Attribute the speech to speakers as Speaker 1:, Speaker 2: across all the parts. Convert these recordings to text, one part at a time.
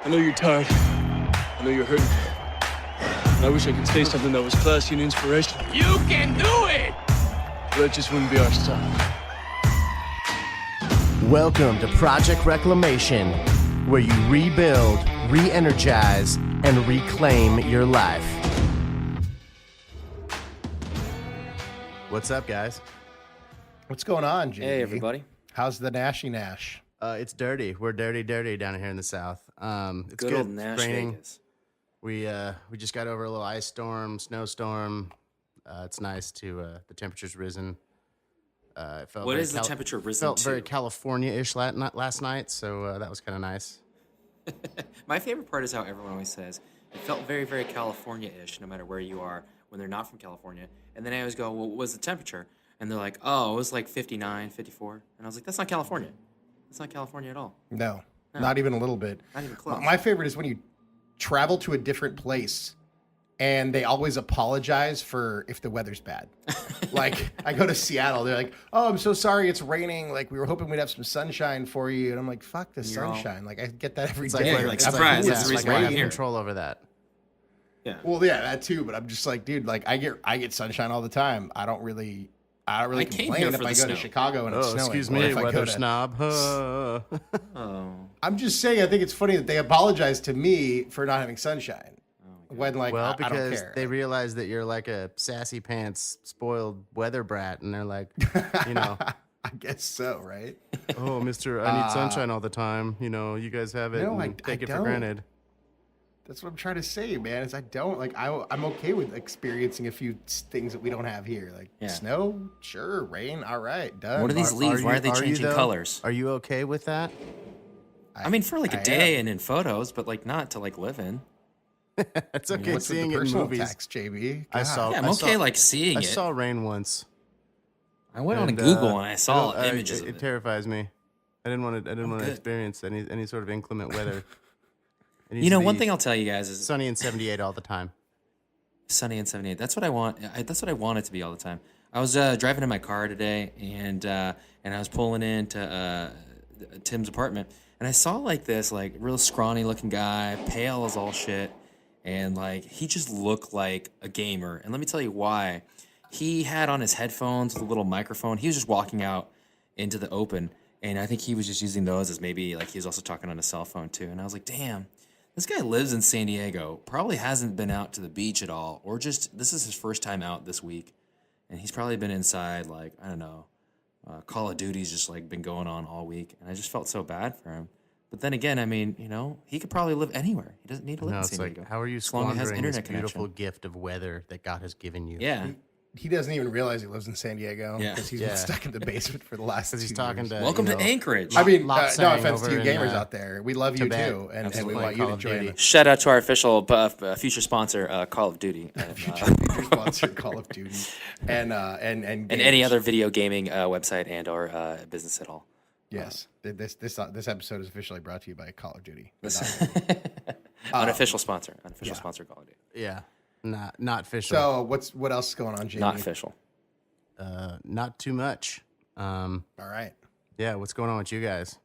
Speaker 1: I know you're tired. I know you're hurting. And I wish I could say something that was classy and inspirational.
Speaker 2: You can do it!
Speaker 1: But that just wouldn't be our style.
Speaker 3: Welcome to Project Reclamation, where you rebuild, re-energize, and reclaim your life. What's up, guys?
Speaker 4: What's going on, JD?
Speaker 5: Hey, everybody.
Speaker 4: How's the Nashy Nash?
Speaker 3: It's dirty. We're dirty down here in the south. It's
Speaker 5: Good
Speaker 3: good.
Speaker 5: old Nash
Speaker 3: It's raining.
Speaker 5: Vegas.
Speaker 3: We just got over a little ice storm, snowstorm. It's nice to the temperature's risen. It felt
Speaker 5: What
Speaker 3: very
Speaker 5: is the temperature risen
Speaker 3: Felt
Speaker 5: to?
Speaker 3: very California-ish last night, so that was kind of nice.
Speaker 5: My favorite part is how everyone always says, it felt very, very California-ish, no matter where you are, when they're not from California. And then I always go, well, what was the temperature? And they're like, oh, it was like 59, 54. And I was like, that's not California. That's not California at all.
Speaker 4: No, not even a little bit.
Speaker 5: Not even close.
Speaker 4: My favorite is when you travel to a different place and they always apologize for if the weather's bad. Like, I go to Seattle, they're like, oh, I'm so sorry it's raining. Like, we were hoping we'd have some sunshine for you. And I'm like, fuck the sunshine. Like, I get that every day.
Speaker 5: like, surprise, that's the reason
Speaker 3: I
Speaker 5: why
Speaker 3: have
Speaker 5: I'm here.
Speaker 3: control over that.
Speaker 5: Yeah.
Speaker 4: Well, yeah, that too. But I'm just like, dude, like I get sunshine all the time. I don't really
Speaker 5: I came
Speaker 4: complain
Speaker 5: here
Speaker 4: if
Speaker 5: for
Speaker 4: I
Speaker 5: the
Speaker 4: go
Speaker 5: snow.
Speaker 4: to Chicago and it's snowing.
Speaker 3: Excuse
Speaker 4: or
Speaker 3: me,
Speaker 4: if I go
Speaker 3: weather
Speaker 4: to-
Speaker 3: snob.
Speaker 5: Oh.
Speaker 4: I'm just saying, I think it's funny that they apologize to me for not having sunshine. When, like,
Speaker 3: Well,
Speaker 4: I don't
Speaker 3: because
Speaker 4: care.
Speaker 3: they realize that you're like a sassy pants, spoiled weather brat, and they're like, you know,
Speaker 4: I guess so, right?
Speaker 3: oh, Mister, I need sunshine all the time. You know, you guys have it.
Speaker 4: No,
Speaker 3: and
Speaker 4: I
Speaker 3: take it for
Speaker 4: don't.
Speaker 3: granted.
Speaker 4: That's what I'm trying to say, man. Is I don't like. I'm okay with experiencing a few things that we don't have here, like
Speaker 5: Yeah.
Speaker 4: snow, sure, rain, all right, done.
Speaker 5: What are these leaves? Why are they
Speaker 3: you,
Speaker 5: changing
Speaker 3: though?
Speaker 5: colors?
Speaker 3: Are you okay with that?
Speaker 5: I mean, for like
Speaker 4: I
Speaker 5: a day
Speaker 4: am.
Speaker 5: and in photos, but like not to like live in.
Speaker 3: It's okay
Speaker 4: What's with
Speaker 3: seeing
Speaker 4: the
Speaker 3: it in
Speaker 4: personal
Speaker 3: movies.
Speaker 4: attacks, JB?
Speaker 3: I
Speaker 4: God.
Speaker 3: saw.
Speaker 5: Yeah, I'm
Speaker 3: I
Speaker 5: okay
Speaker 3: saw-
Speaker 5: like seeing
Speaker 3: I
Speaker 5: it.
Speaker 3: saw rain once.
Speaker 5: I went on
Speaker 3: and,
Speaker 5: Google and I saw
Speaker 3: I don't-
Speaker 5: images
Speaker 3: It
Speaker 5: of it.
Speaker 3: terrifies me. I didn't want to
Speaker 5: good.
Speaker 3: experience any sort of inclement weather. It needs
Speaker 5: You know,
Speaker 3: to
Speaker 5: one
Speaker 3: be
Speaker 5: thing I'll tell you guys is
Speaker 3: sunny and 78 all the time.
Speaker 5: sunny and 78. That's what I want. That's what I want it to be all the time. I was driving in my car today, and I was pulling into Tim's apartment, and I saw like this like real scrawny looking guy, pale as all shit, and like he just looked like a gamer. And let me tell you why. He had on his headphones with a little microphone. He was just walking out into the open, and I think he was just using those as maybe like he was also talking on a cell phone too. And I was like, damn. This guy lives in San Diego, probably hasn't been out to the beach at all, or just this is his first time out this week. And he's probably been inside, like, I don't know, Call of Duty's just like been going on all week. And I just felt so bad for him. But then again, I mean, you know, he could probably live anywhere. He doesn't need to live
Speaker 3: No,
Speaker 5: in
Speaker 3: it's
Speaker 5: San
Speaker 3: like,
Speaker 5: Diego.
Speaker 3: how are you
Speaker 5: as long as it has
Speaker 3: squandering this
Speaker 5: internet
Speaker 3: beautiful
Speaker 5: connection.
Speaker 3: gift of weather that God has given you?
Speaker 5: Yeah.
Speaker 4: He doesn't even realize he lives in San Diego
Speaker 5: Yeah.
Speaker 4: because he's
Speaker 3: Yeah.
Speaker 4: been stuck in the basement for the last.
Speaker 3: Because he's
Speaker 4: 2
Speaker 3: talking
Speaker 4: years.
Speaker 3: to.
Speaker 5: Welcome
Speaker 3: you
Speaker 5: to
Speaker 3: know,
Speaker 5: Anchorage.
Speaker 4: I mean, no
Speaker 3: Lopsang
Speaker 4: offense to
Speaker 3: over
Speaker 4: you
Speaker 3: in,
Speaker 4: gamers out there. We love you
Speaker 3: Tibet.
Speaker 4: too, and we
Speaker 3: Absolutely.
Speaker 4: want you
Speaker 3: Call
Speaker 4: to
Speaker 3: of
Speaker 4: join
Speaker 3: Duty.
Speaker 4: us.
Speaker 5: Shout out to our official future sponsor, Call of Duty.
Speaker 4: Future sponsor Call of Duty, and
Speaker 5: And any
Speaker 4: games.
Speaker 5: other video gaming website and or business at all.
Speaker 4: Yes, this episode is officially brought to you by Call of Duty.
Speaker 5: Unofficial sponsor. Unofficial sponsor Call of Duty.
Speaker 3: Yeah. Not official.
Speaker 4: So what else is going on, Jamie?
Speaker 5: Not official.
Speaker 3: Not too much.
Speaker 4: All right,
Speaker 3: Yeah. What's going on with you guys?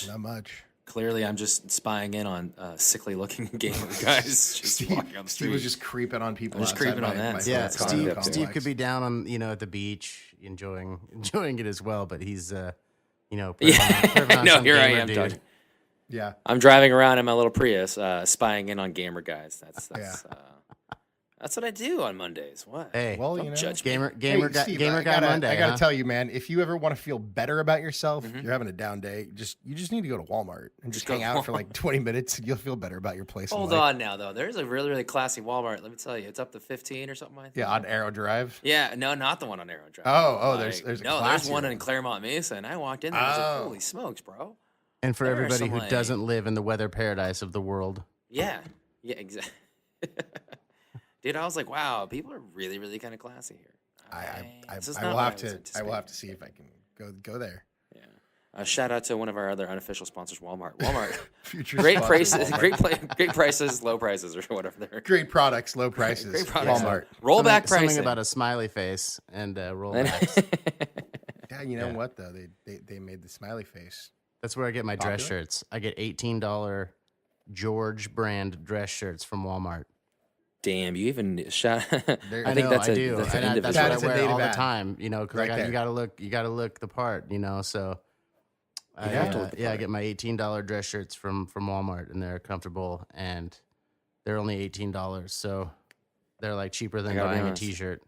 Speaker 4: not much.
Speaker 5: Clearly, I'm just spying in on sickly-looking gamer guys just walking on the street.
Speaker 4: Steve was just creeping on people.
Speaker 5: I'm just
Speaker 4: outside
Speaker 5: creeping on that.
Speaker 4: my
Speaker 3: Yeah.
Speaker 5: that's
Speaker 4: apartment
Speaker 5: fine.
Speaker 3: Steve
Speaker 4: complex.
Speaker 3: could be down on at the beach enjoying it as well, but he's
Speaker 5: Yeah,
Speaker 3: perving on
Speaker 5: no,
Speaker 3: some
Speaker 5: here I
Speaker 3: gamer
Speaker 5: am,
Speaker 3: dude.
Speaker 5: Doug.
Speaker 4: Yeah,
Speaker 5: I'm driving around in my little Prius, spying in on gamer guys. That's what I do on Mondays. What?
Speaker 3: Hey,
Speaker 4: well,
Speaker 5: Don't
Speaker 4: you know,
Speaker 5: judge me.
Speaker 3: gamer
Speaker 4: Hey,
Speaker 3: guy,
Speaker 4: Steve,
Speaker 3: gamer
Speaker 4: I
Speaker 3: guy
Speaker 4: gotta,
Speaker 3: Monday.
Speaker 4: I gotta
Speaker 3: huh?
Speaker 4: tell you, man, if you ever want to feel better about yourself,
Speaker 5: Mm-hmm.
Speaker 4: you're having a down day, you just need to go to Walmart and just
Speaker 5: go
Speaker 4: hang
Speaker 5: to
Speaker 4: out for like 20 minutes, and you'll feel better about your place. in
Speaker 5: Hold
Speaker 4: life.
Speaker 5: on now, though. There's a really, really classy Walmart. Let me tell you, it's up to 15 or something like that.
Speaker 4: Yeah, on Arrow Drive.
Speaker 5: Yeah, no, not the one on Arrow Drive.
Speaker 4: Oh, there's a
Speaker 5: no, there's
Speaker 4: classier
Speaker 5: one
Speaker 4: one.
Speaker 5: in Claremont Mesa, and I walked in there. I was like,
Speaker 4: Oh.
Speaker 5: holy smokes, bro.
Speaker 3: And for
Speaker 5: There are
Speaker 3: everybody
Speaker 5: some,
Speaker 3: who
Speaker 5: like-
Speaker 3: doesn't live in the weather paradise of the world,
Speaker 5: Yeah, exactly. Dude, I was like, wow, people are really, really kind of classy here. This is
Speaker 4: I
Speaker 5: not
Speaker 4: will
Speaker 5: what
Speaker 4: have
Speaker 5: was
Speaker 4: to
Speaker 5: anticipating.
Speaker 4: have to see if I can go there.
Speaker 5: Yeah. Shout out to one of our other unofficial sponsors, Walmart. Walmart.
Speaker 4: Future
Speaker 5: Great
Speaker 4: sponsor,
Speaker 5: prices,
Speaker 4: Walmart.
Speaker 5: great prices, low prices, or whatever they're.
Speaker 4: Great products, low prices.
Speaker 5: Great products.
Speaker 4: Walmart.
Speaker 5: Rollback
Speaker 3: something
Speaker 5: pricing.
Speaker 3: about a smiley face and rollbacks.
Speaker 4: Yeah, you know what though? They made the smiley face.
Speaker 3: That's where I get my dress
Speaker 4: Popular?
Speaker 3: shirts. I get $18 George brand dress shirts from Walmart.
Speaker 5: Damn, you even shot.
Speaker 3: I think that's an
Speaker 4: and
Speaker 3: that's what
Speaker 5: individual.
Speaker 3: I
Speaker 4: That is a
Speaker 3: wear
Speaker 4: native
Speaker 3: all the
Speaker 4: ad.
Speaker 3: time, because
Speaker 4: Right there.
Speaker 3: you gotta look the part, So I,
Speaker 5: have to look the
Speaker 3: I
Speaker 5: part.
Speaker 3: get my $18 dress shirts from Walmart, and they're comfortable, and they're only $18, so they're like cheaper than
Speaker 5: gotta be
Speaker 3: buying a
Speaker 5: honest.
Speaker 3: T-shirt.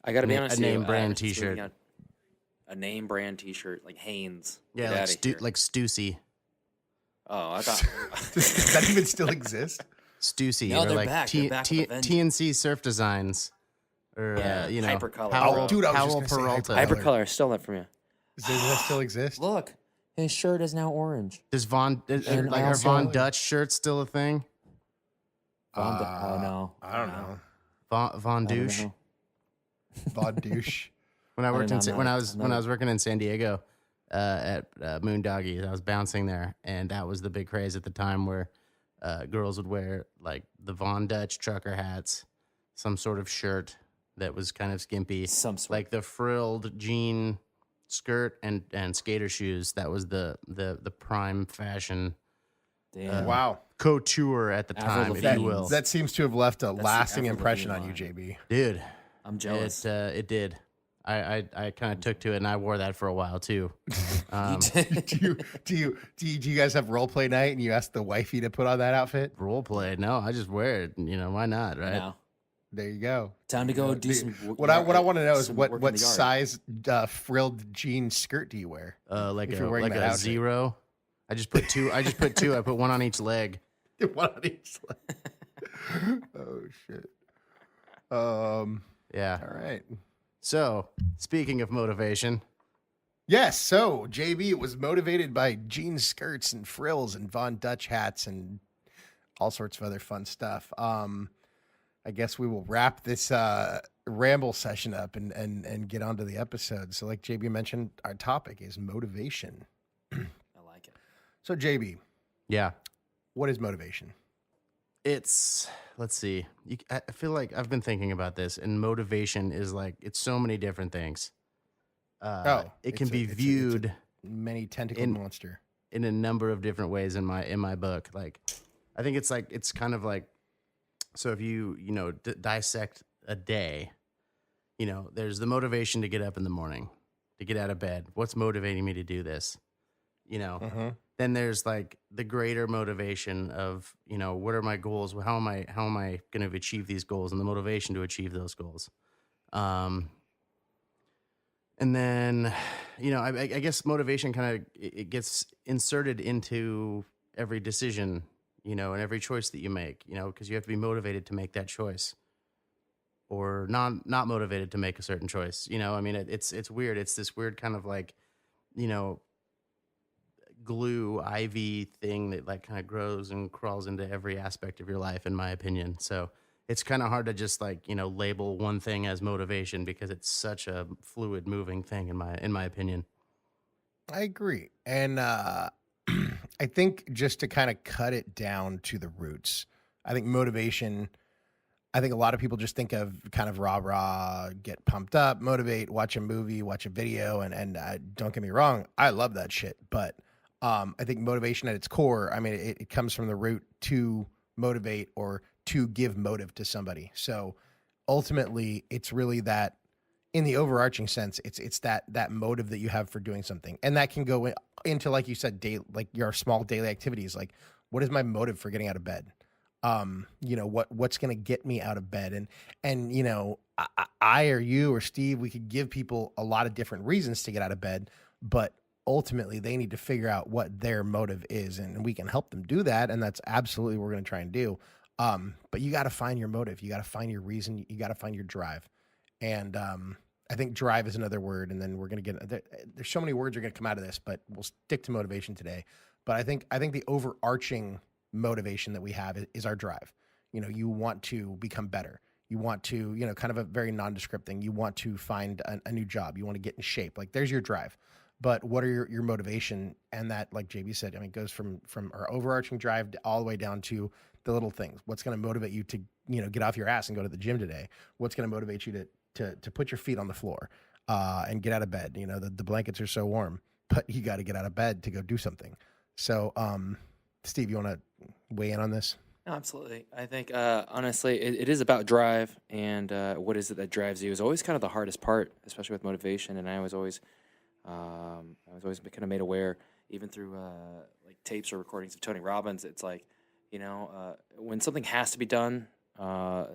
Speaker 5: I gotta be
Speaker 3: A
Speaker 5: honest.
Speaker 3: name brand
Speaker 5: it's gonna be
Speaker 3: T-shirt.
Speaker 5: A name brand T-shirt like Hanes.
Speaker 3: Yeah,
Speaker 5: Get
Speaker 3: like
Speaker 5: outta here.
Speaker 3: like Stussy.
Speaker 5: Oh, I thought.
Speaker 4: Does that even still exist?
Speaker 3: Stussy,
Speaker 5: No,
Speaker 3: or
Speaker 5: they're
Speaker 3: like
Speaker 5: back. They're back with a vengeance.
Speaker 3: TNC Surf Designs, or
Speaker 5: Yeah, Hypercolor.
Speaker 3: Powell,
Speaker 4: Oh, dude, I was
Speaker 3: Powell
Speaker 4: just gonna say
Speaker 3: Peralta.
Speaker 4: Hyper-
Speaker 5: Hypercolor. I stole that from you.
Speaker 4: Does that still exist?
Speaker 5: Look, his shirt is now orange.
Speaker 3: Does Von
Speaker 5: And
Speaker 3: like
Speaker 5: I
Speaker 3: are
Speaker 5: also-
Speaker 3: Von Dutch shirts still a thing?
Speaker 5: Oh no,
Speaker 4: I don't know.
Speaker 3: Von
Speaker 5: I don't
Speaker 3: Douche.
Speaker 5: know.
Speaker 4: Von douche.
Speaker 3: When I worked
Speaker 5: don't
Speaker 3: in
Speaker 5: know.
Speaker 3: when I was
Speaker 5: I'm
Speaker 3: when
Speaker 5: not-
Speaker 3: I was working in San Diego at Moondoggie, I was bouncing there, and that was the big craze at the time where girls would wear like the Von Dutch trucker hats, some sort of shirt that was kind of skimpy,
Speaker 5: Some sort.
Speaker 3: like the frilled jean skirt and skater shoes. That was the prime fashion
Speaker 5: Damn.
Speaker 4: Wow.
Speaker 3: couture at the
Speaker 5: Avril
Speaker 3: time, if
Speaker 5: Lavigne.
Speaker 3: you will.
Speaker 4: That seems to have left a
Speaker 5: the
Speaker 4: lasting
Speaker 5: Avril
Speaker 4: impression on
Speaker 5: Lavigne
Speaker 4: you,
Speaker 5: line.
Speaker 4: JB.
Speaker 3: Dude,
Speaker 5: I'm jealous.
Speaker 3: it did. I kind of took to it, and I wore that for a while too.
Speaker 4: Do you guys have role play night and you ask the wifey to put on that outfit?
Speaker 3: Role play? No, I just wear it. Why not? Right?
Speaker 5: Now,
Speaker 4: There you go.
Speaker 5: time to go do some.
Speaker 4: What I want to know is
Speaker 5: some
Speaker 4: what
Speaker 5: work in the yard.
Speaker 4: size frilled jean skirt do you wear?
Speaker 3: Like
Speaker 4: If
Speaker 3: a
Speaker 4: you're wearing
Speaker 3: like
Speaker 4: that
Speaker 3: a
Speaker 4: outfit.
Speaker 3: 0. I just put two. I put one on each leg.
Speaker 4: One on each leg. Oh shit.
Speaker 3: Yeah.
Speaker 4: All right.
Speaker 3: So speaking of motivation,
Speaker 4: Yes. So JB was motivated by jean skirts and frills and Von Dutch hats and all sorts of other fun stuff. I guess we will wrap this ramble session up and get onto the episode. So, like JB mentioned, our topic is motivation.
Speaker 5: I like it.
Speaker 4: So, JB,
Speaker 3: yeah,
Speaker 4: what is motivation?
Speaker 3: let's see. I feel like I've been thinking about this, and motivation is like it's so many different things. It can be viewed
Speaker 4: Many tentacled
Speaker 3: In-
Speaker 4: monster.
Speaker 3: in a number of different ways in my book. Like, I think it's kind of like, so if you dissect a day, there's the motivation to get up in the morning, to get out of bed. What's motivating me to do this? Then there's like the greater motivation of, what are my goals? How am I going to achieve these goals, and the motivation to achieve those goals. And then, I guess motivation kind of it gets inserted into every decision, and every choice that you make, because you have to be motivated to make that choice, or not motivated to make a certain choice. It's weird. It's this weird kind of like, glue ivy thing that like kind of grows and crawls into every aspect of your life, in my opinion. So it's kind of hard to just like, label one thing as motivation, because it's such a fluid moving thing in my opinion.
Speaker 4: I agree. And I think just to kind of cut it down to the roots, I think motivation, I think a lot of people just think of kind of rah, get pumped up, motivate, watch a movie, watch a video. And don't get me wrong, I love that shit. But I think motivation at its core, it comes from the root to motivate or to give motive to somebody. So ultimately, it's really that, in the overarching sense, it's that motive that you have for doing something, and that can go into, like you said, like your small daily activities. Like, what is my motive for getting out of bed? What's going to get me out of bed? And I or you or Steve, we could give people a lot of different reasons to get out of bed, but ultimately they need to figure out what their motive is, and we can help them do that. And that's absolutely what we're going to try and do. But you got to find your motive. You got to find your reason. You got to find your drive. And I think drive is another word. And then we're going to get, there's so many words are going to come out of this, but we'll stick to motivation today. But I think the overarching motivation that we have is our drive. You want to become better. You want to, kind of a very nondescript thing. You want to find a new job. You want to get in shape. Like, there's your drive. But what are your motivation? And that, like JB said, it goes from our overarching drive all the way down to the little things. What's going to motivate you to, get off your ass and go to the gym today? What's going to motivate you to put your feet on the floor and get out of bed? The blankets are so warm, but you got to get out of bed to go do something. So, Steve, you want to weigh in on this?
Speaker 5: No, absolutely. I think honestly, it is about drive, and what is it that drives you is always kind of the hardest part, especially with motivation. And I was always kind of made aware, even through like tapes or recordings of Tony Robbins. It's like, when something has to be done, I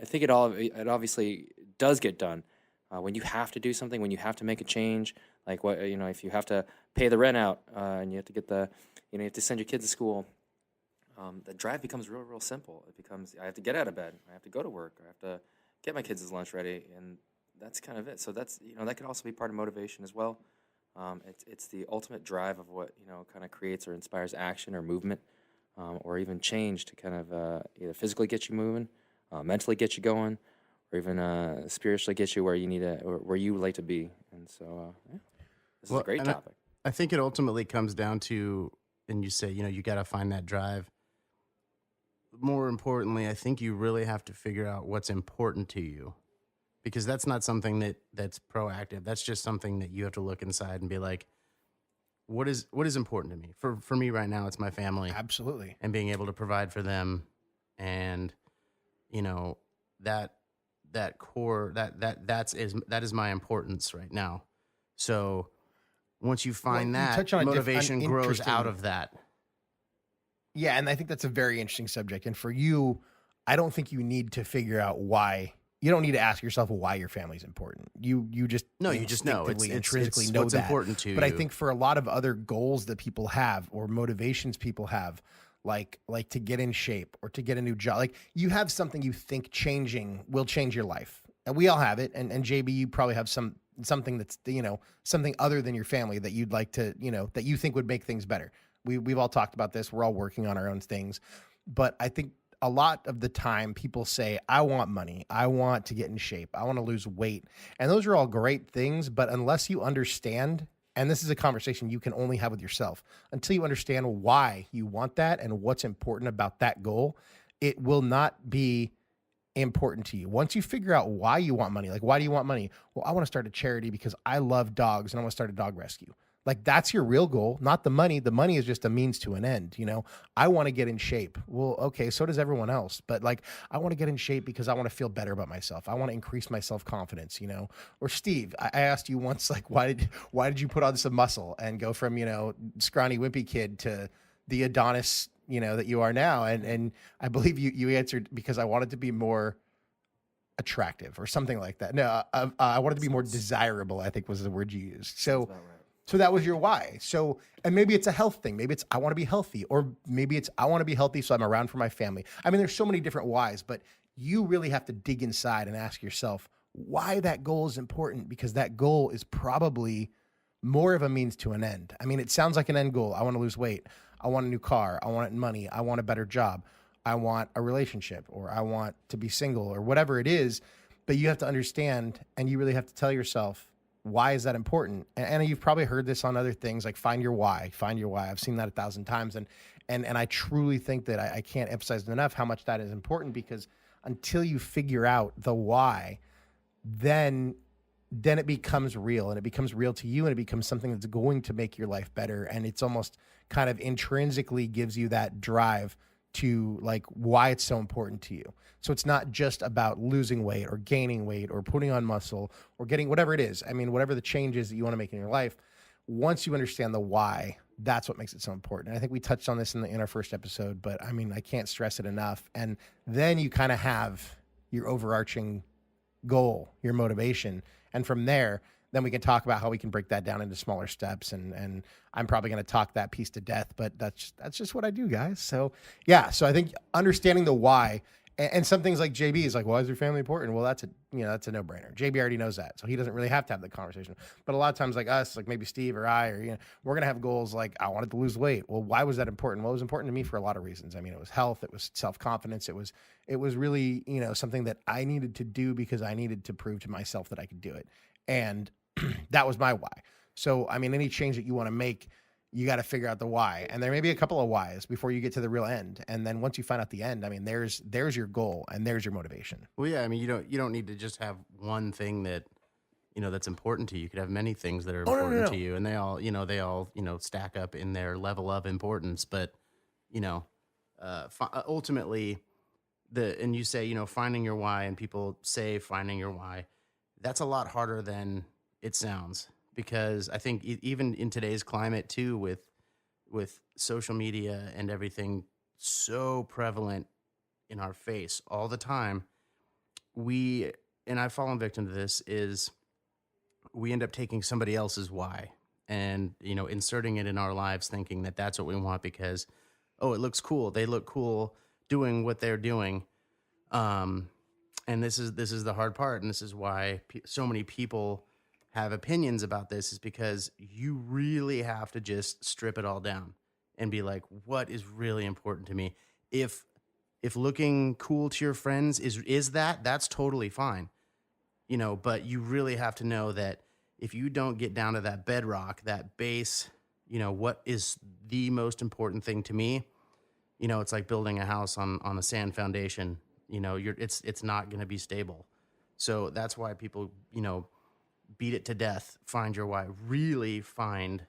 Speaker 5: think it obviously does get done. When you have to do something, when you have to make a change, like if you have to pay the rent out and you have to get you have to send your kids to school. The drive becomes real simple. It becomes, I have to get out of bed, I have to go to work, I have to get my kids' lunch ready, and that's kind of it. So that's, that could also be part of motivation as well. It's the ultimate drive of what, kind of creates or inspires action or movement, or even change to kind of either physically get you moving, mentally get you going, or even spiritually get you where you need to, or where you would like to be. And so, this is a great topic.
Speaker 3: I think it ultimately comes down to, and you say, you got to find that drive. More importantly, I think you really have to figure out what's important to you, because that's not something that's proactive. That's just something that you have to look inside and be like, what is important to me? For me right now, it's my family.
Speaker 4: Absolutely.
Speaker 3: And being able to provide for them, and that core, that is my importance right now. So once you find that, motivation grows out of that.
Speaker 4: Yeah, and I think that's a very interesting subject. And for you, I don't think you need to figure out why. You don't need to ask yourself why your family's important. You just
Speaker 3: know. It's
Speaker 4: intrinsically know
Speaker 3: what's
Speaker 4: that.
Speaker 3: Important to you.
Speaker 4: But I think for a lot of other goals that people have, or motivations people have, like to get in shape or to get a new job, like you have something you think changing will change your life, and we all have it. And JB, you probably have something that's something other than your family that you'd like to that you think would make things better. We've all talked about this. We're all working on our own things. But I think a lot of the time people say, I want money. I want to get in shape. I want to lose weight. And those are all great things. But unless you understand, and this is a conversation you can only have with yourself, until you understand why you want that and what's important about that goal, it will not be important to you. Once you figure out why you want money, like, why do you want money? Well, I want to start a charity because I love dogs and I want to start a dog rescue. Like, that's your real goal, not the money. The money is just a means to an end. I want to get in shape. Well, okay, so does everyone else. But like, I want to get in shape because I want to feel better about myself. I want to increase my self-confidence, Or Steve, I asked you once, like, why did you put on some muscle and go from, scrawny, wimpy kid to the Adonis, that you are now? And I believe you answered, because I wanted to be more attractive or something like that. No, I wanted to be more desirable, I think was the word you used. So that was your why. So, and maybe it's a health thing. Maybe it's I want to be healthy, or maybe it's I want to be healthy so I'm around for my family. I mean, there's so many different whys, but you really have to dig inside and ask yourself why that goal is important, because that goal is probably more of a means to an end. I mean, it sounds like an end goal. I want to lose weight. I want a new car. I want money. I want a better job. I want a relationship, or I want to be single, or whatever it is. But you have to understand, and you really have to tell yourself, why is that important? And you've probably heard this on other things, like find your why. I've seen that 1,000 times. And I truly think that I can't emphasize enough how much that is important, because until you figure out the why, then it becomes real, and it becomes real to you, and it becomes something that's going to make your life better. And it's almost kind of intrinsically gives you that drive to like why it's so important to you. So it's not just about losing weight or gaining weight or putting on muscle or getting whatever it is. I mean, whatever the changes that you want to make in your life, once you understand the why, that's what makes it so important. And I think we touched on this in our first episode, but I mean, I can't stress it enough. And then you kind of have your overarching goal, your motivation. And from there, then we can talk about how we can break that down into smaller steps. And I'm probably going to talk that piece to death, but that's just what I do, guys. So yeah. So I think understanding the why, and some things like JB is like, why is your family important? Well, that's a no brainer. JB already knows that. So he doesn't really have to have the conversation, but a lot of times like us, like maybe Steve or I, or, we're going to have goals. Like I wanted to lose weight. Well, why was that important? Well, it was important to me for a lot of reasons. I mean, it was health, it was self-confidence. It was really, something that I needed to do because I needed to prove to myself that I could do it. And that was my why. So, I mean, any change that you want to make, you got to figure out the why. And there may be a couple of whys before you get to the real end. And then once you find out the end, I mean, there's your goal and there's your motivation.
Speaker 3: Well, yeah, I mean, you don't need to just have one thing that, that's important to you. You could have many things that are important to you, and they all stack up in their level of importance. But you know, ultimately and you say, finding your why, and people say finding your why, that's a lot harder than it sounds, because I think even in today's climate too, with social media and everything so prevalent in our face all the time, and I've fallen victim to this, is we end up taking somebody else's why and, inserting it in our lives, thinking that that's what we want because, oh, it looks cool. They look cool doing what they're doing. And this is the hard part. And this is why so many people have opinions about this, is because you really have to just strip it all down and be like, what is really important to me? If looking cool to your friends that's totally fine, but you really have to know that if you don't get down to that bedrock, that base, what is the most important thing to me? It's like building a house on a sand foundation. It's not going to be stable. So that's why people, beat it to death. Find your why. Really find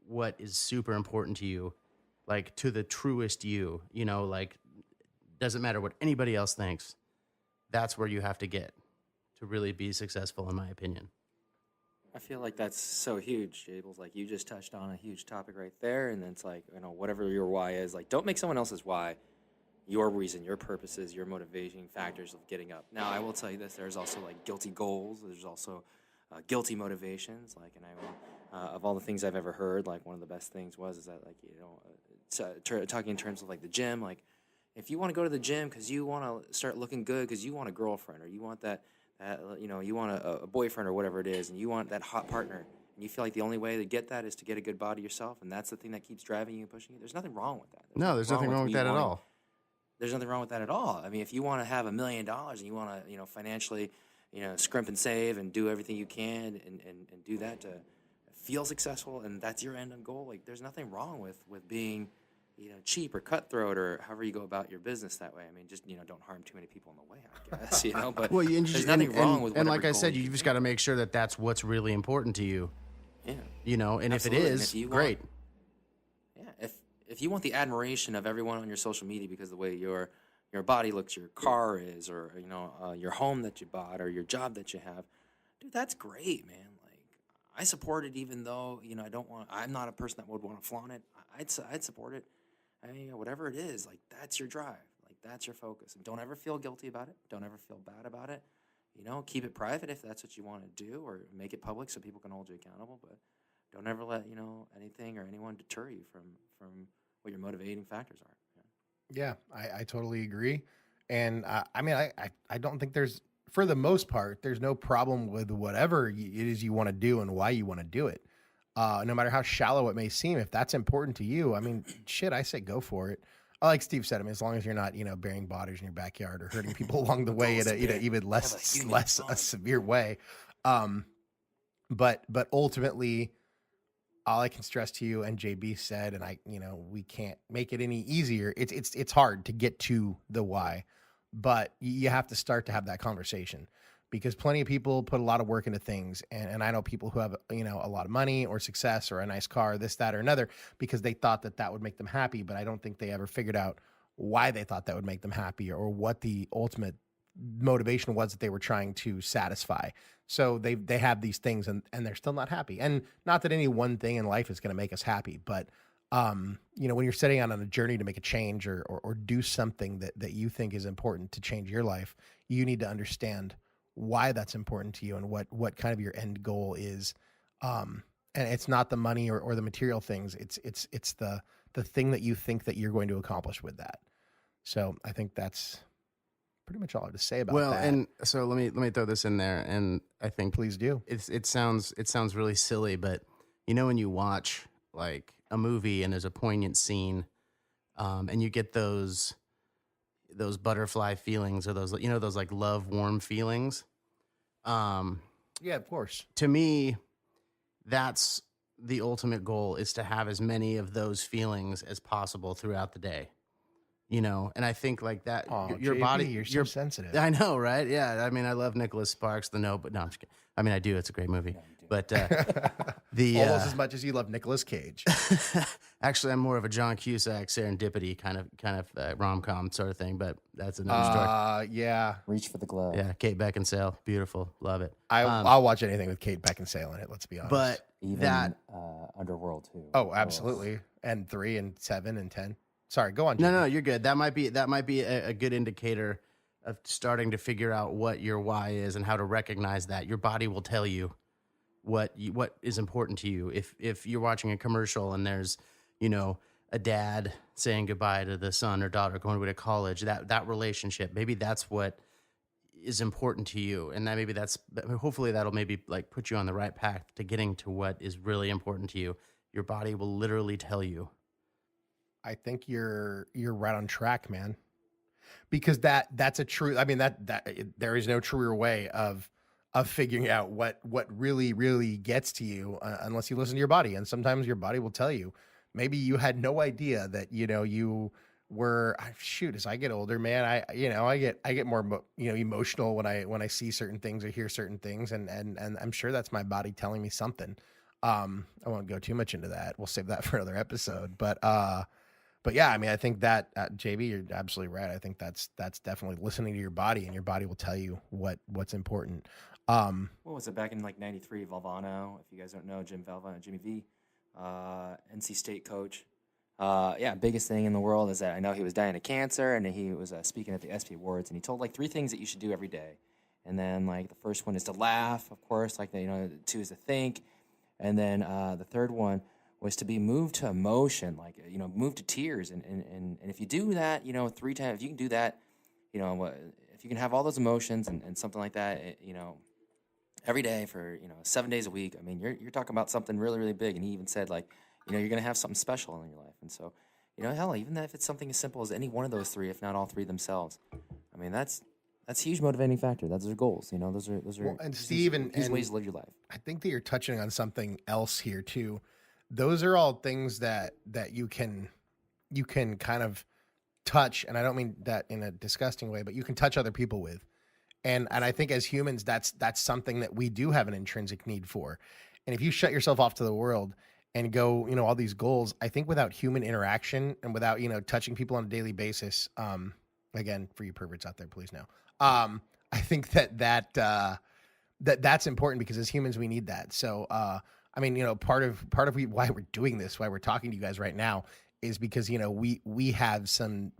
Speaker 3: what is super important to you, like to the truest you. Like, doesn't matter what anybody else thinks. That's where you have to get to really be successful, in my opinion.
Speaker 5: I feel like that's so huge, Jables. Like, you just touched on a huge topic right there, and then it's like, whatever your why is, like, don't make someone else's why your reason, your purposes, your motivating factors of getting up. Now, I will tell you this: there's also like guilty goals. There's also guilty motivations. Like, and of all the things I've ever heard, like one of the best things is that, like, talking in terms of like the gym, like if you want to go to the gym because you want to start looking good because you want a girlfriend, or you want that you want a boyfriend or whatever it is, and you want that hot partner, and you feel like the only way to get that is to get a good body yourself, and that's the thing that keeps driving you and pushing you. There's nothing wrong with that.
Speaker 3: There's nothing wrong with that at all.
Speaker 5: There's nothing wrong with that at all. I mean, if you want to have $1 million and you want to, financially, scrimp and save and do everything you can and do that to feel successful, and that's your end goal, like, there's nothing wrong with being, cheap or cutthroat or however you go about your business that way. I mean, just, don't harm too many people on the way, I guess, but
Speaker 3: well,
Speaker 5: there's nothing wrong with
Speaker 3: and
Speaker 5: whatever
Speaker 3: like I said,
Speaker 5: goal
Speaker 3: you just got to make sure that that's what's really important to you.
Speaker 5: Yeah.
Speaker 3: And
Speaker 5: Absolutely.
Speaker 3: if it is, great.
Speaker 5: Yeah. If you want the admiration of everyone on your social media because of the way your body looks, your car is, or your home that you bought, or your job that you have, dude, that's great, man. Like, I support it, even though I'm not a person that would want to flaunt it. I'd support it. I mean, whatever it is, like, that's your drive, like, that's your focus, and don't ever feel guilty about it. Don't ever feel bad about it. Keep it private if that's what you want to do, or make it public so people can hold you accountable. But don't ever let anything or anyone deter you from what your motivating factors are.
Speaker 4: Yeah, I totally agree. And I mean, I don't think for the most part, there's no problem with whatever it is you want to do and why you want to do it. No matter how shallow it may seem, if that's important to you, I mean, shit, I say go for it. Like Steve said, I mean, as long as you're not, burying bodies in your backyard or hurting people along the way in a even less a severe way. But ultimately, all I can stress to you, and JB said, and we can't make it any easier. It's hard to get to the why, but you have to start to have that conversation, because plenty of people put a lot of work into things. And I know people who have, a lot of money or success or a nice car, this, that, or another, because they thought that would make them happy. But I don't think they ever figured out why they thought that would make them happy, or what the ultimate motivation was that they were trying to satisfy. So they have these things and they're still not happy. And not that any one thing in life is going to make us happy, but when you're setting out on a journey to make a change or do something that you think is important to change your life, you need to understand why that's important to you and what kind of your end goal is. And it's not the money or the material things. It's the thing that you think that you're going to accomplish with that. So I think that's pretty much all I have to say about that.
Speaker 3: Well, and so let me throw this in there, and I think
Speaker 4: please do.
Speaker 3: It sounds really silly, but when you watch like a movie and there's a poignant scene, and you get those butterfly feelings, or those those like love warm feelings.
Speaker 4: Yeah, of course.
Speaker 3: To me, that's the ultimate goal, is to have as many of those feelings as possible throughout the day. And I think like that, your
Speaker 4: JB,
Speaker 3: body,
Speaker 4: you're so sensitive.
Speaker 3: I know, right? Yeah. I mean, I love Nicholas Sparks, The Note, but no, I'm just kidding. I mean, I do. It's a great movie. But
Speaker 4: Almost as much as you love Nicolas Cage.
Speaker 3: actually, I'm more of a John Cusack serendipity kind of rom-com sort of thing. But that's another story.
Speaker 4: Yeah.
Speaker 5: Reach for the glove.
Speaker 3: Yeah, Kate Beckinsale, beautiful, love it.
Speaker 4: I'll watch anything with Kate Beckinsale in it. Let's be honest.
Speaker 3: But
Speaker 5: Even
Speaker 3: that
Speaker 5: Underworld too.
Speaker 4: oh, absolutely. And 3 and 7 and 10. Sorry, go on.
Speaker 3: no,
Speaker 4: JP.
Speaker 3: you're good. That might be a good indicator of starting to figure out what your why is and how to recognize that. Your body will tell you what is important to you. If you're watching a commercial and there's, a dad saying goodbye to the son or daughter going away to college, that relationship, maybe that's what is important to you, and that hopefully that'll maybe like put you on the right path to getting to what is really important to you. Your body will literally tell you.
Speaker 4: I think you're right on track, man. Because that's a true. I mean that there is no truer way of figuring out what really gets to you unless you listen to your body. And sometimes your body will tell you. Maybe you had no idea that you were as I get older, man. I get more emotional when I see certain things or hear certain things, and I'm sure that's my body telling me something. I won't go too much into that. We'll save that for another episode. But yeah, I mean, I think that JB, you're absolutely right. I think that's definitely listening to your body, and your body will tell you what's important.
Speaker 5: What was it back in like '93? Valvano, if you guys don't know, Jimmy V, NC State coach. Biggest thing in the world is that I know he was dying of cancer, and he was speaking at the SP Awards, and he told like 3 things that you should do every day. And then like the first one is to laugh, of course. Like the 2 is to think, and then the third one was to be moved to emotion, like moved to tears, and if you do that, 3 times, if you can do that, if you can have all those emotions and something like that, every day for 7 days a week. I mean, you're talking about something really, really big. And he even said like, you're gonna have something special in your life. And so, hell, even if it's something as simple as any one of those 3, if not all 3 themselves, I mean, that's a huge motivating factor. Those are goals. Those are.
Speaker 4: Well, and Steve, and
Speaker 5: ways to live your life.
Speaker 4: I think that you're touching on something else here too. Those are all things that you can kind of touch, and I don't mean that in a disgusting way, but you can touch other people with. And I think as humans, that's something that we do have an intrinsic need for. And if you shut yourself off to the world and go, all these goals, I think without human interaction and without, touching people on a daily basis, again, for you perverts out there, please know. I think that's important because as humans, we need that. So, I mean, part of why we're doing this, why we're talking to you guys right now, is because we've had some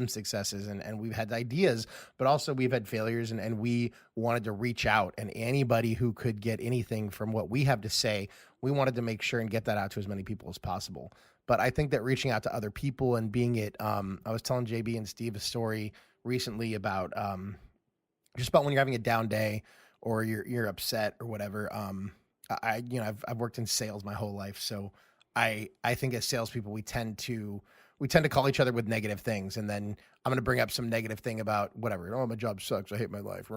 Speaker 4: successes and we've had ideas, but also we've had failures, and we wanted to reach out, and anybody who could get anything from what we have to say, we wanted to make sure and get that out to as many people as possible. But I think that reaching out to other people and being it, I was telling JB and Steve a story recently about just about when you're having a down day or you're upset or whatever. I've worked in sales my whole life, so I think as salespeople we tend to call each other with negative things, and then I'm going to bring up some negative thing about whatever. Oh, my job sucks. I hate my life.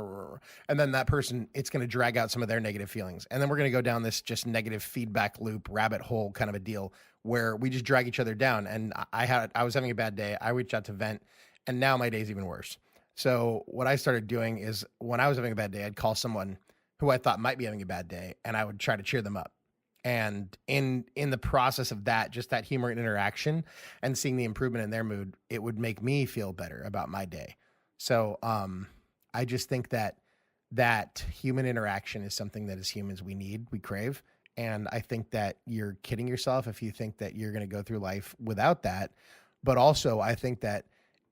Speaker 4: And then that person, it's going to drag out some of their negative feelings, and then we're going to go down this just negative feedback loop, rabbit hole kind of a deal where we just drag each other down. And I was having a bad day. I reached out to vent, and now my day's even worse. So what I started doing is when I was having a bad day, I'd call someone who I thought might be having a bad day, and I would try to cheer them up. And in the process of that, just that humor and interaction and seeing the improvement in their mood, it would make me feel better about my day. So I just think that human interaction is something that as humans we need, we crave. And I think that you're kidding yourself if you think that you're going to go through life without that. But also I think that